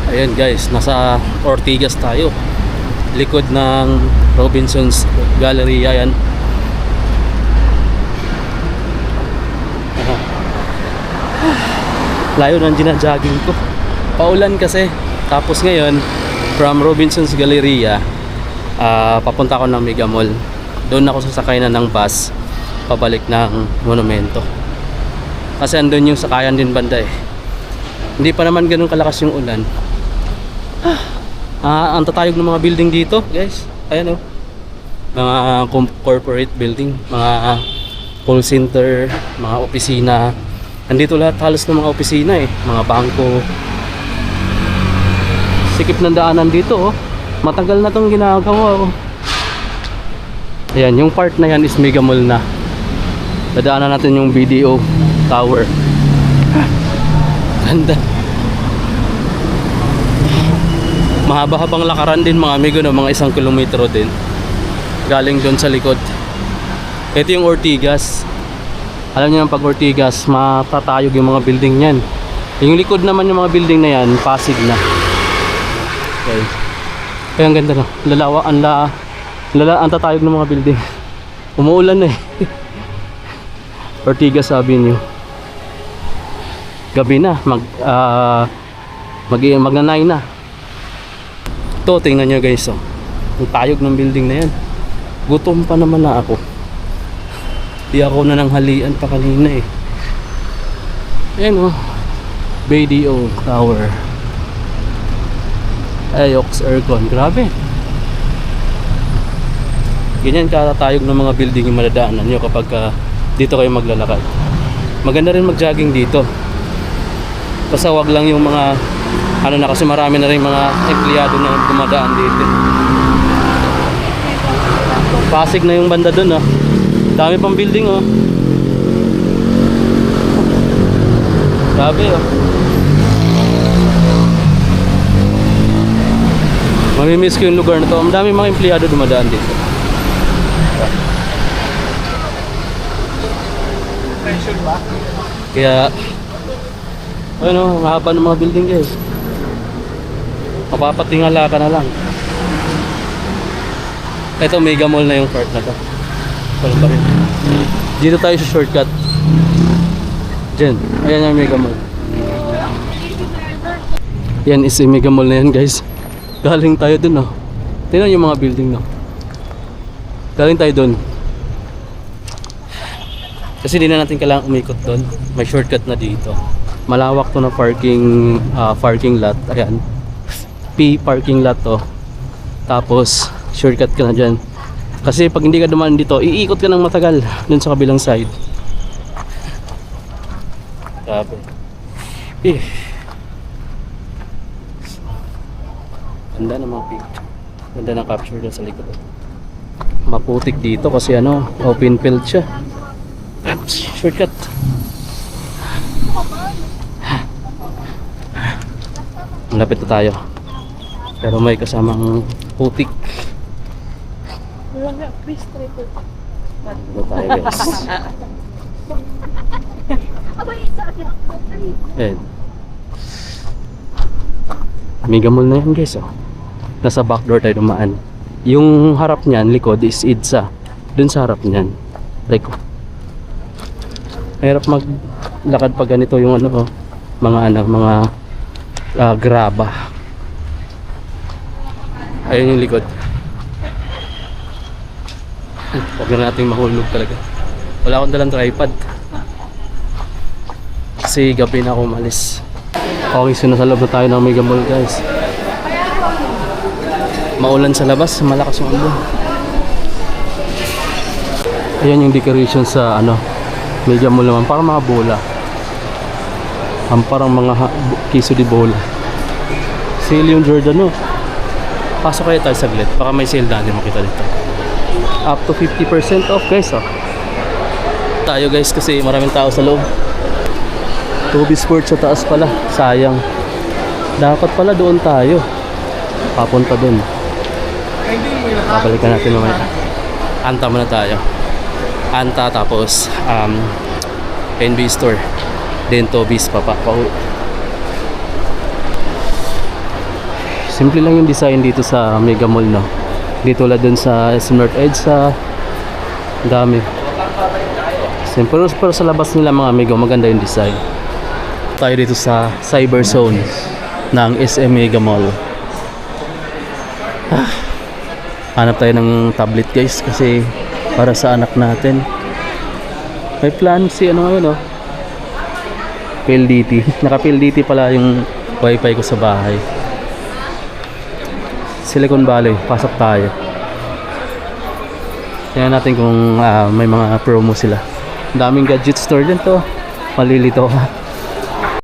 Ayan guys, nasa Ortigas tayo. Likod ng Robinsons Galleria yan. Layo ng gina-jogging ko. Paulan kasi. Tapos ngayon, from Robinsons Galleria, papunta ako ng Mega Mall. Doon ako sasakay na ng bus pabalik ng Monumento. Kasi andun yung sakayan din banda eh. Hindi pa naman ganun kalakas yung ulan. Ang tatayog ng mga building dito, guys. Ayan oh. Mga corporate building, mga call center, mga opisina. Andito lahat halos ng mga opisina eh, mga bangko. Sikip ng daanan dito oh. Matagal na tong ginagawa oh. Ayan, yung part na yan is Mega Mall na. Dadaanan natin yung BDO Tower. Ganda. Mahaba-habang lakaran din mga amigo, no? Mga 1 kilometro din galing doon sa likod. Ito yung Ortigas. Alam niyo yung pag Ortigas matatayog yung mga building niyan. Yung likod naman yung mga building na yan Pasig na. Okay. Kaya ang ganda no. Lalawa ang tatayog ng mga building. Umuulan na eh. Ortigas Avenue. Gabi na magnanay na. Ito, tingnan nyo guys oh. Ang tayog ng building na yan. Gutom pa naman na ako. Di ako na nanghalian pa kanina eh. Ayan oh. BDO Tower. Ayox Aircon. Grabe. Ganyan katatayog ng mga building yung madadaanan nyo kapag dito kayo maglalakad. Maganda rin mag-jogging dito. Basta wag lang yung mga ano na, kasi marami na rin mga empleyado na dumadaan dito. Pasig na yung banda dun oh. Dami pang building oh. Grabe oh. Mamimiss ko yung lugar na to. Ang dami mga empleyado dumadaan dito. Kaya ano, mahaba ng mga building guys. Mapapatingala ka na lang. Ito Mega Mall na yung part na to. Pa rin. Dito tayo sa shortcut. Diyan, ayan yung Mega Mall. Yan is yung Mega Mall na yan guys. Galing tayo dun oh. Tingnan yung mga building no. Galing tayo dun. Kasi di na natin kailangan umikot dun. May shortcut na dito. Malawak to na parking lot. Ayan. P parking lot to. Tapos shortcut ka na dyan. Kasi pag hindi ka dumaan dito, iikot ka ng matagal dun sa kabilang side. Grabe. Ganda ng mga picture. Ganda ng capture dun sa likod. Maputik dito kasi ano, open field siya. Shortcut. Malapit na tayo. Pero may kasamang putik. Dito tayo guys. Ayan. Mega Mall na yan guys oh. Nasa back door tayo dumaan. Yung harap niyan, likod is EDSA. Dun sa harap niyan. Like, mahirap maglakad pag ganito yung ano oh. Mga graba. Ayun yung likod. Huwag na natin mahulog talaga. Wala akong dalang tripod kasi gabi na ako umalis. Okay, so nasa loob na tayo ng Mega Mall guys. Maulan sa labas, malakas yung ulan. Ayan yung decoration sa ano Mega Mall naman, parang mga bola. Parang mga queso de bola. Sale yung Giordano. Pasok kayo tayo saglit, baka may sale na din makita dito. Up to 50% off guys oh. Tayo guys kasi maraming tao sa loob. Toby Sports sa taas pala, sayang. Dapat pala doon tayo. Papunta doon. Babalikan natin mamaya. Anta muna tayo. Anta tapos NB Store. Then Toby's pauwi. Simple lang yung design dito sa Mega Mall, no? Dito tulad dun sa SM North EDSA. Dami. Pero sa labas nila mga amigo, maganda yung design. Tayo dito sa Cyber Zone ng SM Mega Mall. Hanap tayo ng tablet guys kasi para sa anak natin. May plan si ano ngayon, oh. PLDT. Naka-PLDT pala yung wifi ko sa bahay. Silicon Valley, pasok tayo. Tingnan natin kung may mga promo sila. Daming gadget store din to. Malilito ka.